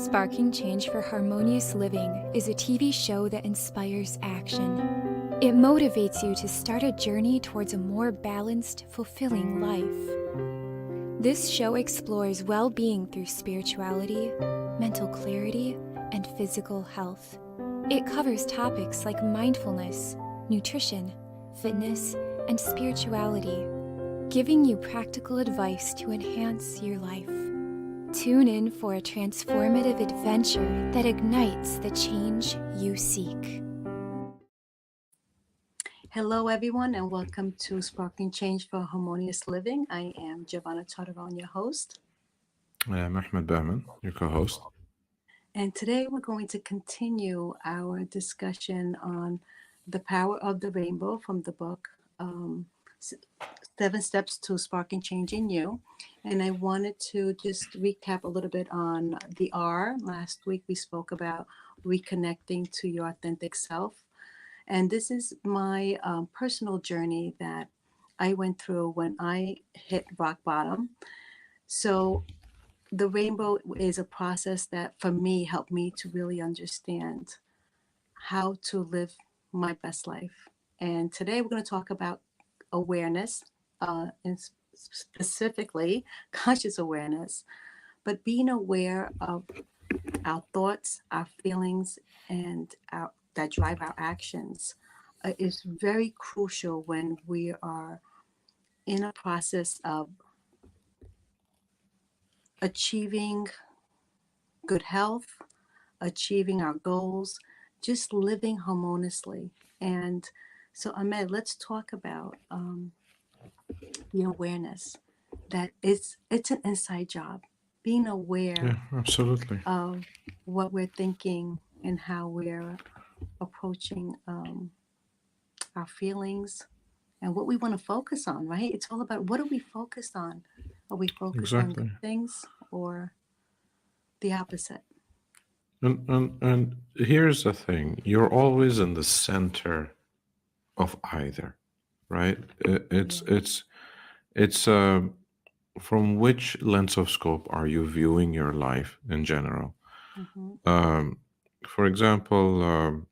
Sparking Change for Harmonious Living is a TV show that inspires action. It motivates you to start a journey towards a more balanced, fulfilling life. This show explores well-being through spirituality, mental clarity, and physical health. It covers topics like mindfulness, nutrition, fitness, and spirituality, giving you practical advice to enhance your life. Tune in for a transformative adventure that ignites the change you seek. Hello, everyone, and welcome to Sparking Change for Harmonious Living. I am Giovanna Tartaron, your host. I'm Ahmed Bahman, your co-host. And today we're going to continue our discussion on the power of the rainbow from the book, 7 Steps to Sparking Change in You. And I wanted to just recap a little bit on the R. Last week we spoke about reconnecting to your authentic self. And this is my personal journey that I went through when I hit rock bottom. So the rainbow is a process that for me helped me to really understand how to live my best life. And today we're going to talk about awareness, and specifically conscious awareness, but being aware of our thoughts, our feelings, and that drive our actions is very crucial when we are in a process of achieving good health, achieving our goals, just living harmoniously. And so, Ahmed, let's talk about the awareness that it's an inside job. Being aware Yeah, absolutely. of what we're thinking and how we're approaching our feelings and what we want to focus on, right? It's all about what are we focused on? Are we focused on Exactly. good things or the opposite? And here's the thing: you're always in the center of either, right? It's Yeah. it's it's from which lens of scope are you viewing your life in general? Mm-hmm. Um, for example,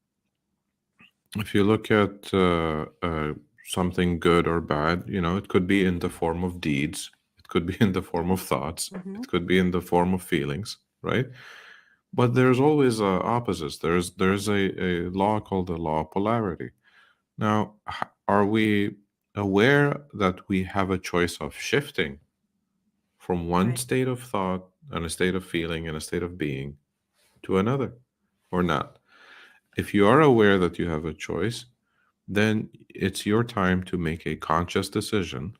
if you look at something good or bad, it could be in the form of deeds, it could be in the form of thoughts, Mm-hmm. it could be in the form of feelings, right? But there's always opposites. There's a law called the law of polarity. Now, are we aware that we have a choice of shifting from one Right. state of thought and a state of feeling and a state of being to another, or not? If you are aware that you have a choice, then it's your time to make a conscious decision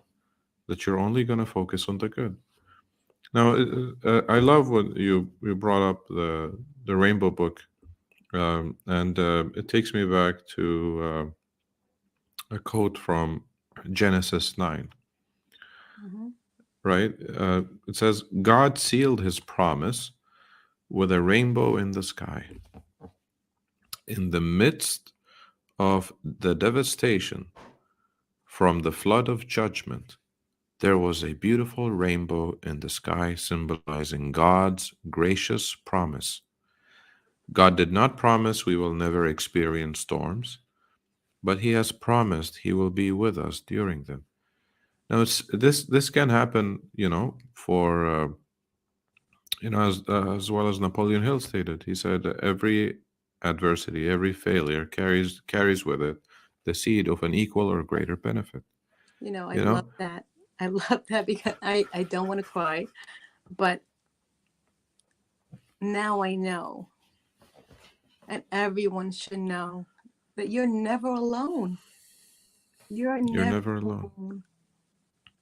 that you're only going to focus on the good. Now, I love what you brought up the Rainbow Book, and it takes me back to a quote from Genesis 9, Mm-hmm. right? It says, God sealed his promise with a rainbow in the sky. In the midst of the devastation from the flood of judgment, there was a beautiful rainbow in the sky symbolizing God's gracious promise. God did not promise we will never experience storms, but he has promised he will be with us during them. Now, this can happen, for as well as Napoleon Hill stated. He said every adversity, every failure carries with it the seed of an equal or greater benefit. I You love know, that. I love that because I don't want to cry, but now I know, and everyone should know that you're never alone. You're you're never never alone. alone.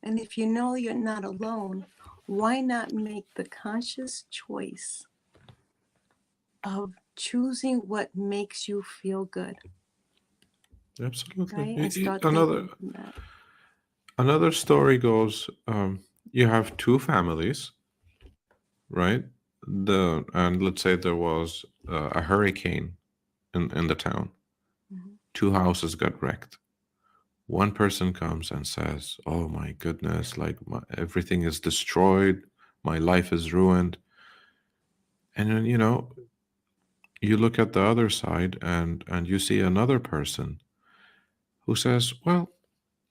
And if you know you're not alone, why not make the conscious choice of choosing what makes you feel good, Absolutely. right? And start Another thinking from that. another story goes. You have two families, right? And let's say there was a hurricane in the town. Mhm. Two houses got wrecked. One person comes and says, "Oh my goodness, like everything is destroyed, my life is ruined." And then, you look at the other side and you see another person who says, well,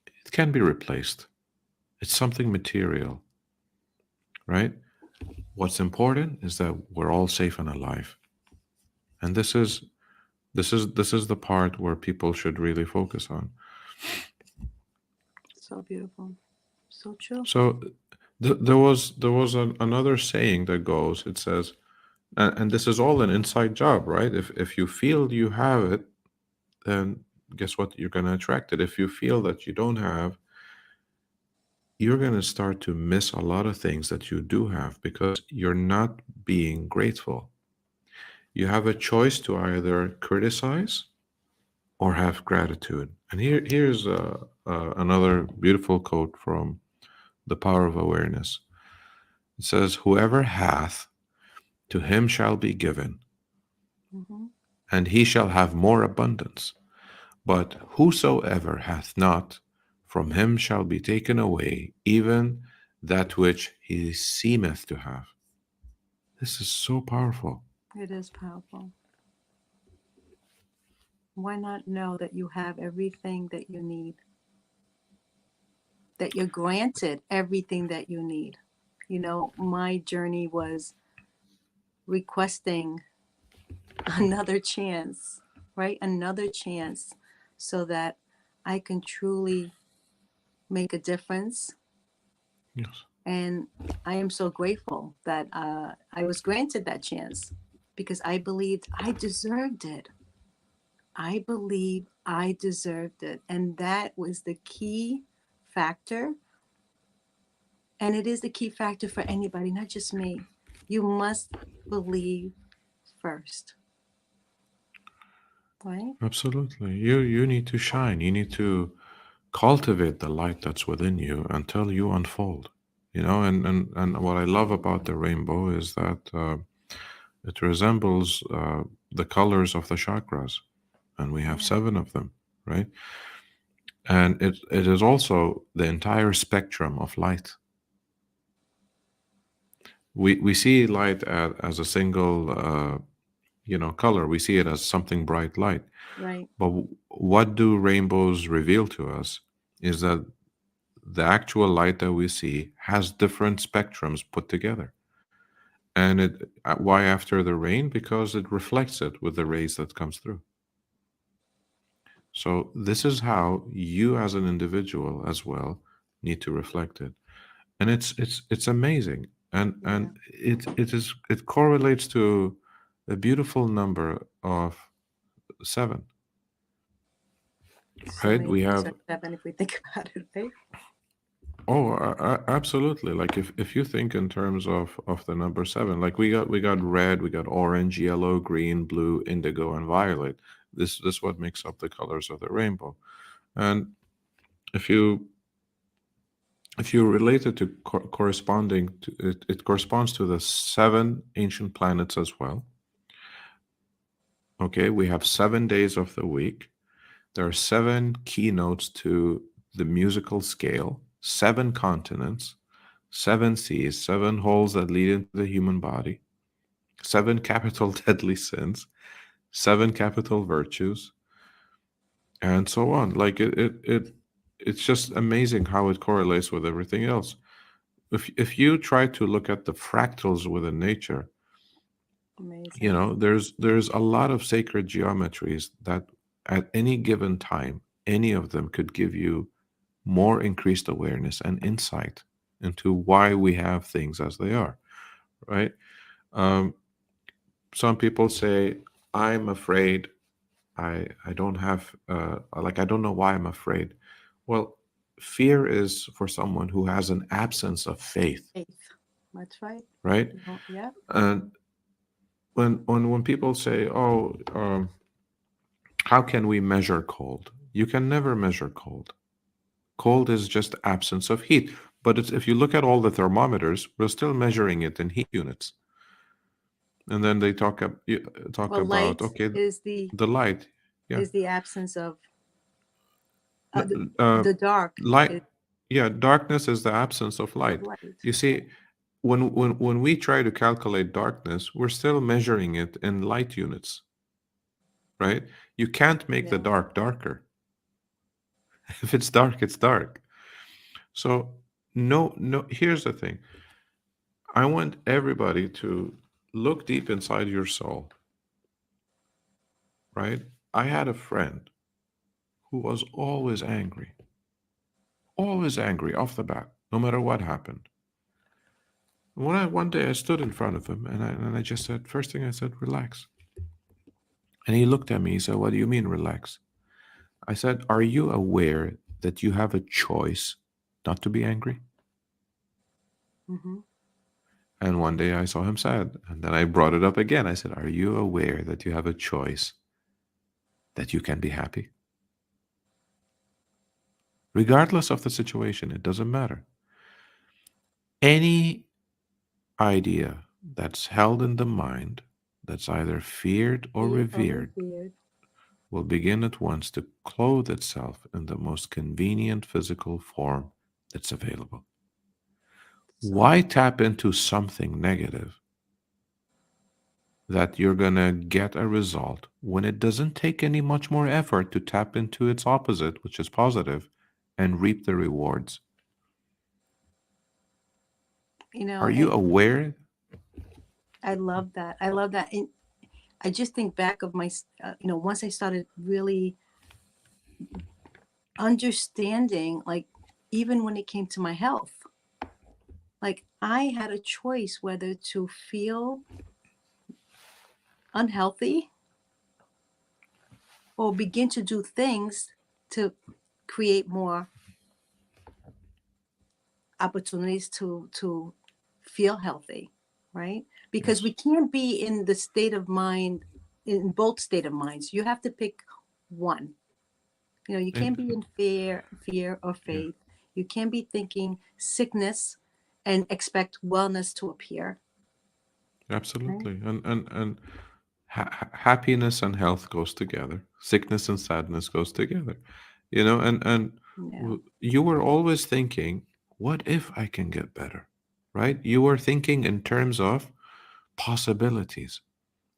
it can be replaced. It's something material, right? What's important is that we're all safe and alive. And this is the part where people should really focus on. So beautiful. So true. So there was another saying that goes, it says, and this is all an inside job, right? If you feel you have it, then guess what? You're going to attract it. If you feel that you don't have, you're going to start to miss a lot of things that you do have because you're not being grateful. You have a choice to either criticize or have gratitude. And here's another beautiful quote from The Power of Awareness. It says, whoever hath, to him shall be given, Mm-hmm. and he shall have more abundance. But whosoever hath not, from him shall be taken away even that which he seemeth to have. This is so powerful. It is powerful. Why not know that you have everything that you need? That you're granted everything that you need. My journey was requesting another chance, right? Another chance so that I can truly make a difference. Yes. And I am so grateful that I was granted that chance because I believed I deserved it. I believe I deserved it. And that was the key factor. And it is the key factor for anybody, not just me. You must believe first. Right? Absolutely. You need to shine. You need to cultivate the light that's within you until you unfold. And what I love about the rainbow is that it resembles the colors of the chakras, and we have Yeah. 7 of them, right? And it is also the entire spectrum of light. We see light as a single color. We see it as something bright light. Right. But what do rainbows reveal to us is that the actual light that we see has different spectrums put together. And why after the rain? Because it reflects it with the rays that comes through. So this is how you as an individual as well need to reflect it. And it's amazing. And it correlates to a beautiful number of 7, So right? many We things have are 7 if we think about it, right? absolutely. Like if you think in terms of the number 7, like we got red, we got orange, yellow, green, blue, indigo, and violet. This what makes up the colors of the rainbow. And if you relate it to corresponding to it corresponds to the 7 ancient planets as well. Okay, we have 7 days of the week. There are 7 keynotes to the musical scale, 7 continents, 7 seas, 7 holes that lead into the human body, 7 capital deadly sins, 7 capital virtues, and so on. Like it's just amazing how it correlates with everything else. If you try to look at the fractals within nature, Amazing. there's a lot of sacred geometries that at any given time, any of them could give you more increased awareness and insight into why we have things as they are, right? Um, some people say, I'm afraid. I don't have, I don't know why I'm afraid. Well, fear is for someone who has an absence of faith, Faith. That's right. right? Yeah. And when people say, oh, how can we measure cold? You can never measure cold. Cold is just absence of heat. But if you look at all the thermometers, we're still measuring it in heat units. And then they talk Well, about, light okay, is the the light. Yeah. is the absence of Uh, the dark light. is Yeah, darkness is the absence of of light. light. You see, when we try to calculate darkness, we're still measuring it in light units, right? You can't make the Yeah. dark darker. If it's dark, it's dark. So no, here's the thing. I want everybody to look deep inside your soul, right? I had a friend who was always angry off the bat, no matter what happened. One day I stood in front of him and I just said, first thing I said, relax. And he looked at me, he said, what do you mean relax? I said, are you aware that you have a choice not to be angry? Mm-hmm. And one day I saw him sad. And then I brought it up again. I said, are you aware that you have a choice that you can be happy? Regardless of the situation, it doesn't matter. Any idea that's held in the mind that's either feared or Feared or revered revered. will begin at once to clothe itself in the most convenient physical form that's available. So Why tap into something negative that you're going to get a result when it doesn't take any much more effort to tap into its opposite, which is positive, and reap the rewards? Are you and aware? I love that. I love that. And I just think back of my, once I started really understanding, like, even when it came to my health, like, I had a choice whether to feel unhealthy or begin to do things to create more opportunities to feel healthy, right? Because Yes. we can't be in the state of mind, in both state of minds. You have to pick one. You It, can't be in fear or yeah, faith. You can't be thinking sickness and expect wellness to appear, right? absolutely. And happiness and health goes together. Sickness and sadness goes together. And Yeah. you were always thinking, what if I can get better? Right? You were thinking in terms of possibilities.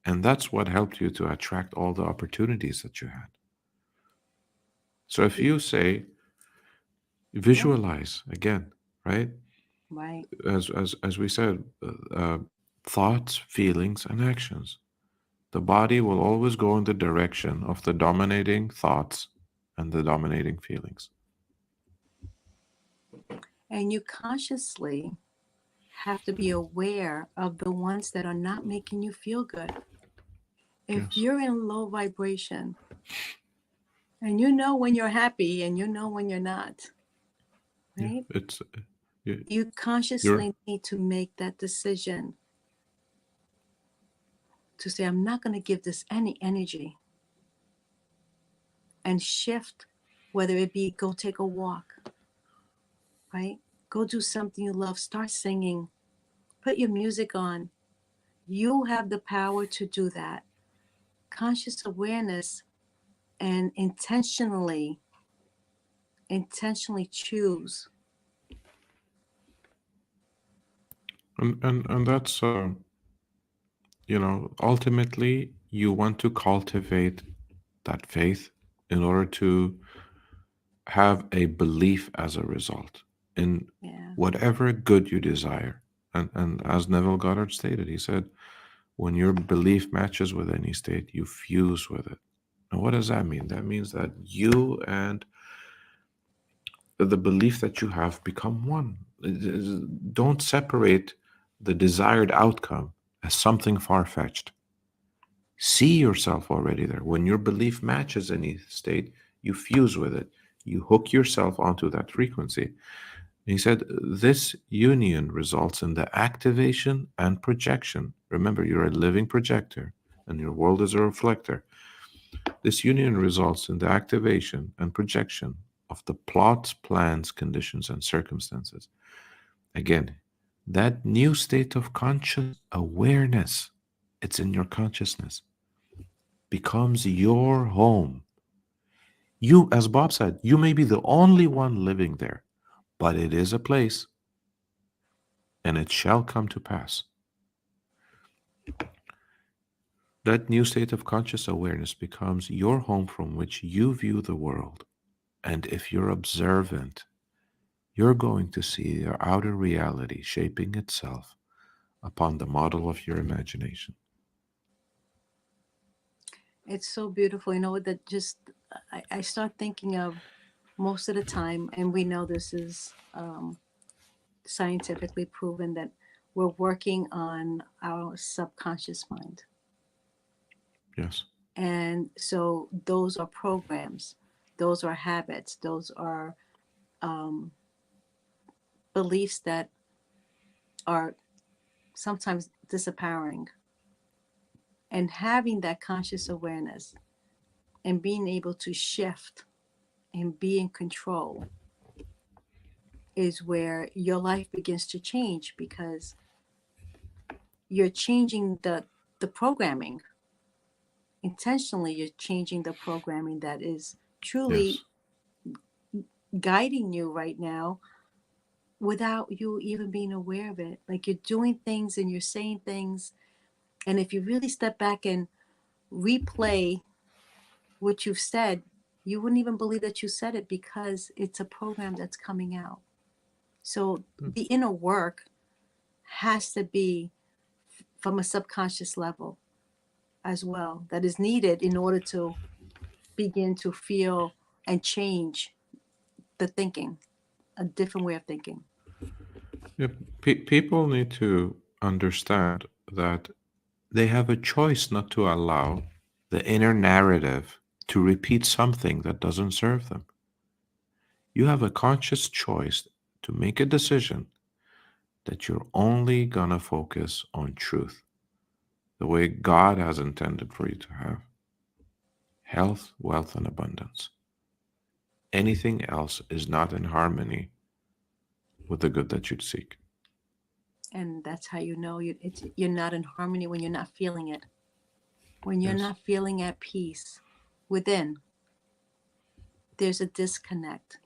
And that's what helped you to attract all the opportunities that you had. So if Be- you say, Yeah. visualize again, right? Right. As we said, thoughts, feelings, and actions. The body will always go in the direction of the dominating thoughts and the dominating feelings. And you consciously have to be aware of the ones that are not making you feel good. If Yes. you're in low vibration and you know when you're happy and you know when you're not, Yeah. right? It's you- You you're consciously need to make that decision to say, I'm not going to give this any energy, and shift, whether it be go take a walk, right? Go do something you love, start singing, put your music on. You have the power to do that. Conscious awareness and intentionally choose. and that's ultimately you want to cultivate that faith in order to have a belief as a result in Yeah. whatever good you desire. And as Neville Goddard stated, he said, when your belief matches with any state, you fuse with it. And what does that mean? That means that you and the belief that you have become one. Don't separate the desired outcome as something far fetched. See yourself already there. When your belief matches any state, you fuse with it. You hook yourself onto that frequency. He said this union results in the activation and projection. Remember, you're a living projector and your world is a reflector. This union results in the activation and projection of the plots, plans, conditions, and circumstances. Again, that new state of conscious awareness, it's in your consciousness, becomes your home. You, as Bob said, you may be the only one living there, but it is a place. and it shall come to pass. That new state of conscious awareness becomes your home from which you view the world. And if you're observant, you're going to see your outer reality shaping itself upon the model of your imagination. It's so beautiful. You know, that just, I start thinking of most of the time, and we know this is scientifically proven, that we're working on our subconscious mind. Yes. And so those are programs, those are habits, those are beliefs that are sometimes disempowering. And having that conscious awareness and being able to shift and be in control is where your life begins to change, because you're changing the programming. Intentionally, you're changing the programming that is truly Yes. guiding you right now without you even being aware of it. Like, you're doing things and you're saying things. And if you really step back and replay what you've said, you wouldn't even believe that you said it, because it's a program that's coming out. So the inner work has to be from a subconscious level as well, that is needed in order to begin to feel and change the thinking, a different way of thinking. Yeah, people need to understand that they have a choice not to allow the inner narrative to repeat something that doesn't serve them. You have a conscious choice to make a decision that you're only gonna focus on truth, the way God has intended for you to have health, wealth, and abundance. Anything else is not in harmony with the good that you'd seek. And that's how you know you're not in harmony, when you're not feeling it. When you're Yes. not feeling at peace within, there's a disconnect,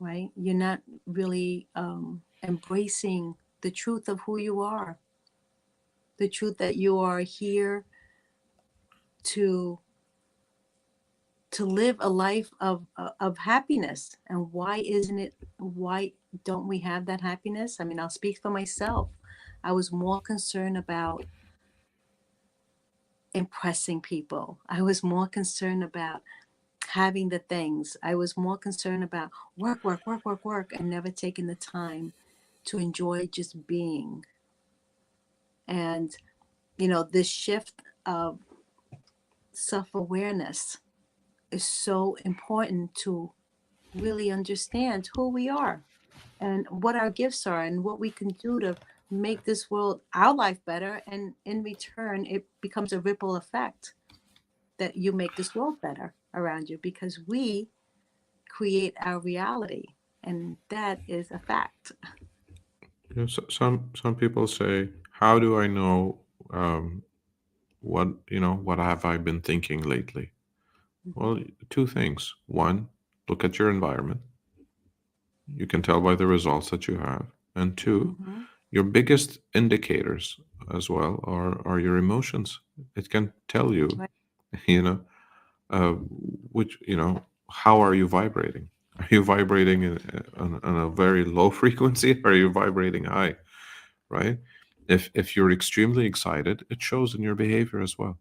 right? You're not really embracing the truth of who you are, the truth that you are here to live a life of happiness. And why don't we have that happiness? I mean, I'll speak for myself. I was more concerned about impressing people. I was more concerned about having the things. I was more concerned about work, work, work, work, work, and never taking the time to enjoy just being. And, this shift of self-awareness is so important to really understand who we are and what our gifts are and what we can do to make this world, our life, better. And in return, it becomes a ripple effect, that you make this world better around you, because we create our reality. And that is a fact. Some people say, "How do I know what have I been thinking lately?" Mhm. Well, two things. One, look at your environment. You can tell by the results that you have. And two, Mhm. your biggest indicators as well are your emotions. It can tell you, Right. you know, uh, which how are you vibrating? Are you vibrating on a very low frequency? Or are you vibrating high? Right? If you're extremely excited, it shows in your behavior as well.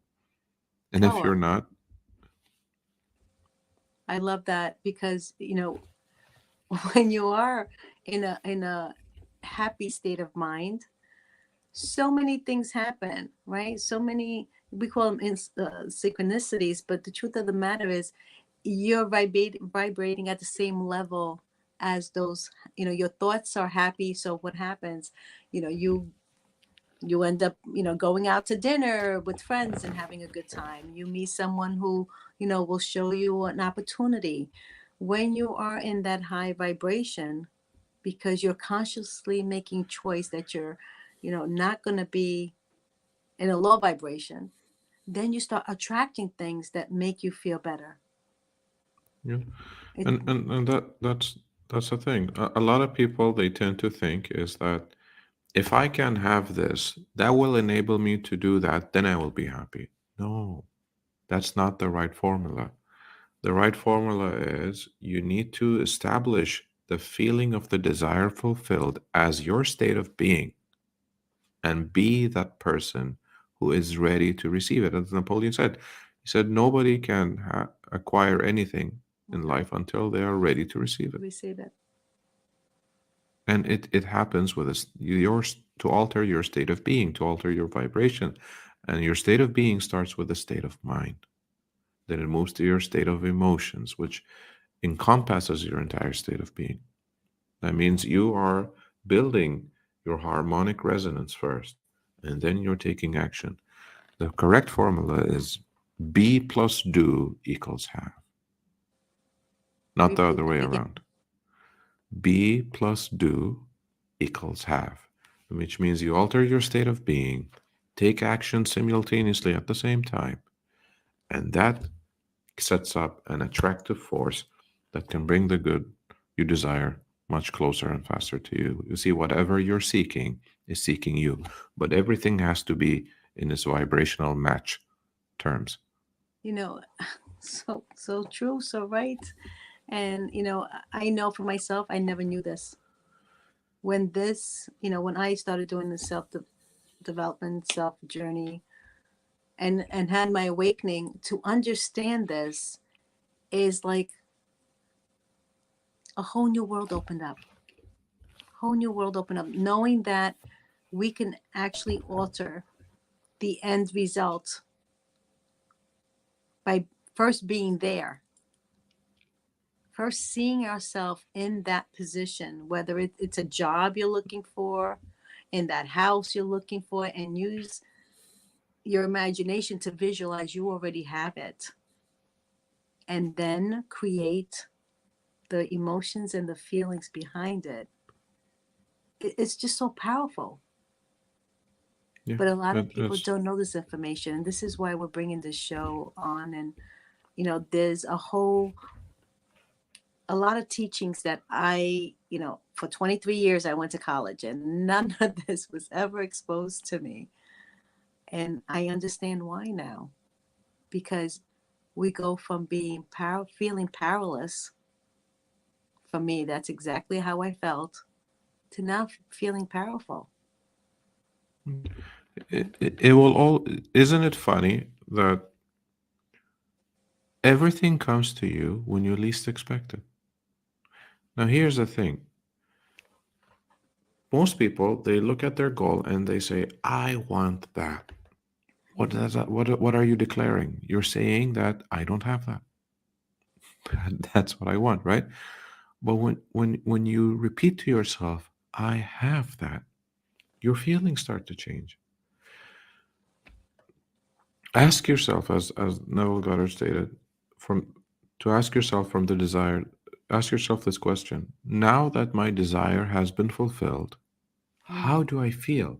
And if Oh, you're not, I love that, because when you are in a happy state of mind, so many things happen, right? So many, we call them synchronicities, but the truth of the matter is, you're vibrating at the same level as those. Your thoughts are happy, so what happens? You end up going out to dinner with friends and having a good time. You meet someone who will show you an opportunity. When you are in that high vibration, because you're consciously making choice that you're not going to be in a low vibration, then you start attracting things that make you feel better. yeah, it and That's the thing. A lot of people, they tend to think is that if I can have this, that will enable me to do that, then I will be happy. No, that's not the right formula. The right formula is you need to establish the feeling of the desire fulfilled as your state of being and be that person who is ready to receive it. As Napoleon said, he said, nobody can acquire anything in life until they are ready to receive it. We say that. And it happens with yours to alter your state of being, to alter your vibration. And your state of being starts with a state of mind. Then it moves to your state of emotions, which encompasses your entire state of being. That means you are building your harmonic resonance first, and then you're taking action. The correct formula is be plus do equals have, not the Repeat other that way again. around. Be plus do equals have, which means you alter your state of being, take action simultaneously at the same time, and that sets up an attractive force that can bring the good you desire much closer and faster to you. You see, whatever you're seeking is seeking you, but everything has to be in its vibrational match terms. You know, so true, so right. And I know for myself, I never knew this. When when I started doing the development, self journey, and had my awakening, to understand this is like a whole new world opened up. Whole new world opened up, knowing that we can actually alter the end result by first being there, first seeing ourselves in that position, whether it's a job you're looking for, in that house you're looking for, and use your imagination to visualize you already have it, and then create the emotions and the feelings behind it. It's just so powerful. Yeah, But a lot of people it's don't know this information, and this is why we're bringing this show on. And there's a lot of teachings that for 23 years I went to college, and none of this was ever exposed to me. And I understand why now, because we go from feeling powerless. For me, that's exactly how I felt, to now feeling powerful. it will all. Isn't it funny that everything comes to you when you least expect it? Now, here's the thing. Most people, they look at their goal and they say, I want that. What does that, what are you declaring? You're saying that I don't have that. That's what I want, right? But when you repeat to yourself, I have that, your feelings start to change. Ask yourself, as Neville Goddard stated, from to ask yourself from the desire, ask yourself this question. Now that my desire has been fulfilled, how do I feel?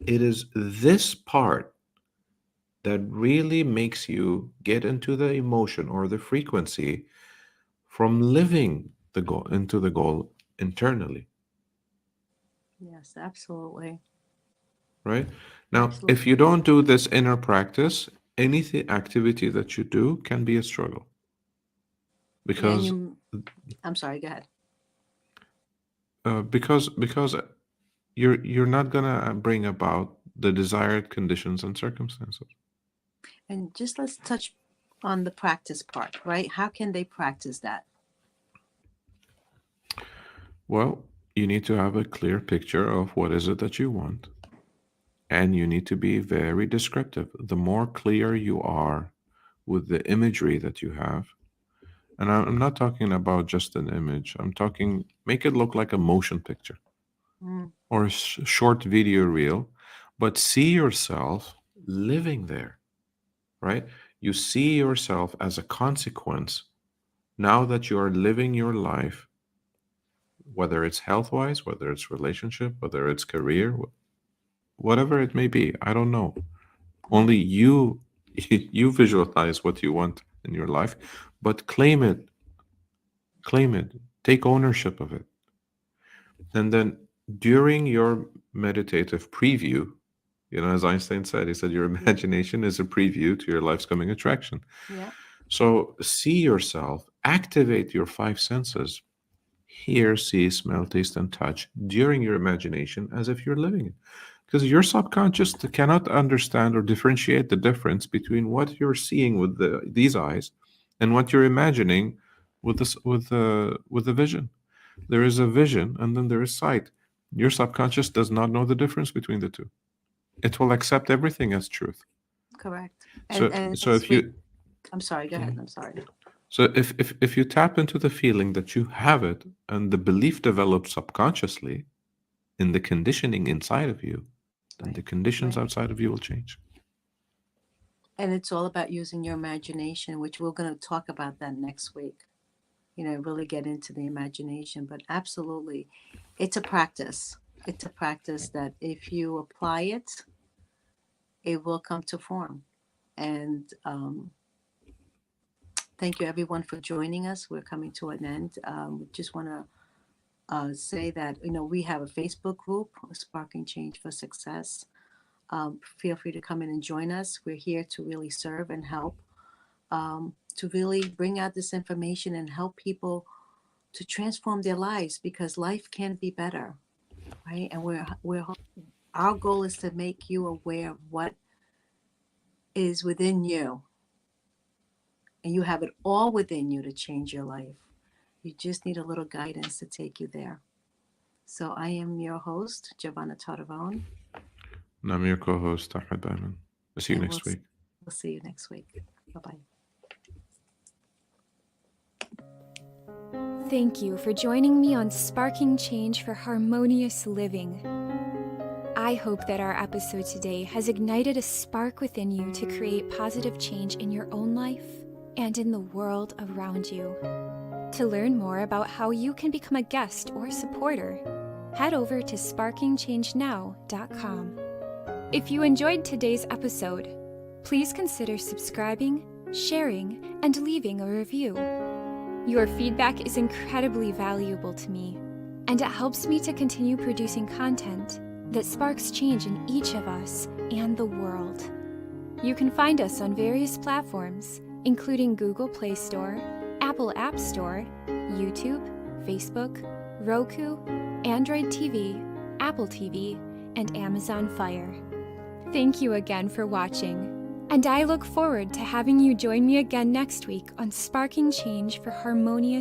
It is this part that really makes you get into the emotion or the frequency from living the goal into the goal internally, Yes, absolutely. right? Now, if Absolutely. you don't do this inner practice, any activity that you do can be a struggle Yeah, and because I'm sorry, go ahead. because you're not gonna bring about the desired conditions and circumstances. And just let's touch on the practice part, right? How can they practice that? Well, you need to have a clear picture of what is it that you want, and you need to be very descriptive. The more clear you are with the imagery that you have, and I'm not talking about just an image, I'm talking make it look like a motion picture Mm, or a short video reel, but see yourself living there, right? You see yourself as a consequence now that you are living your life, whether it's health wise, whether it's relationship, whether it's career, whatever it may be. I don't know. Only you you visualize what you want in your life, but claim it. Claim it. Take ownership of it. And then during your meditative preview, as Einstein said, he said, your imagination is a preview to your life's coming attraction. Yeah. So see yourself, activate your 5 senses, hear, see, smell, taste, and touch during your imagination as if you're living it. Because your subconscious cannot understand or differentiate the difference between what you're seeing with these eyes and what you're imagining with the vision. There is a vision and then there is sight. Your subconscious does not know the difference between the two. It will accept everything as truth. Correct. So if you, I'm sorry, go ahead. I'm sorry. so if you tap into the feeling that you have it and the belief develops subconsciously in the conditioning inside of you, then the conditions outside of you will change. And it's all about using your imagination, which we're going to talk about that next week. Really get into the imagination. But absolutely, it's a practice. It's a practice that if you apply it, it will come to form. And thank you, everyone, for joining us. We're coming to an end. We just want to say that, we have a Facebook group, Sparking Change for Success. Feel free to come in and join us. We're here to really serve and help, to really bring out this information and help people to transform their lives, because life can be better, right? And our goal is to make you aware of what is within you. And you have it all within you to change your life. You just need a little guidance to take you there. So I am your host, Giovanna Tarravone. And I'm your co-host, Ahmed Bayman. We'll see you next week. We'll see you next week. Bye-bye. Thank you for joining me on Sparking Change for Harmonious Living. I hope that our episode today has ignited a spark within you to create positive change in your own life and in the world around you. To learn more about how you can become a guest or supporter, head over to sparkingchangenow.com. If you enjoyed today's episode, please consider subscribing, sharing, and leaving a review. Your feedback is incredibly valuable to me, and it helps me to continue producing content that sparks change in each of us and the world. You can find us on various platforms, including Google Play Store, Apple App Store, YouTube, Facebook, Roku, Android TV, Apple TV, and Amazon Fire. Thank you again for watching, and I look forward to having you join me again next week on Sparking Change for Harmonious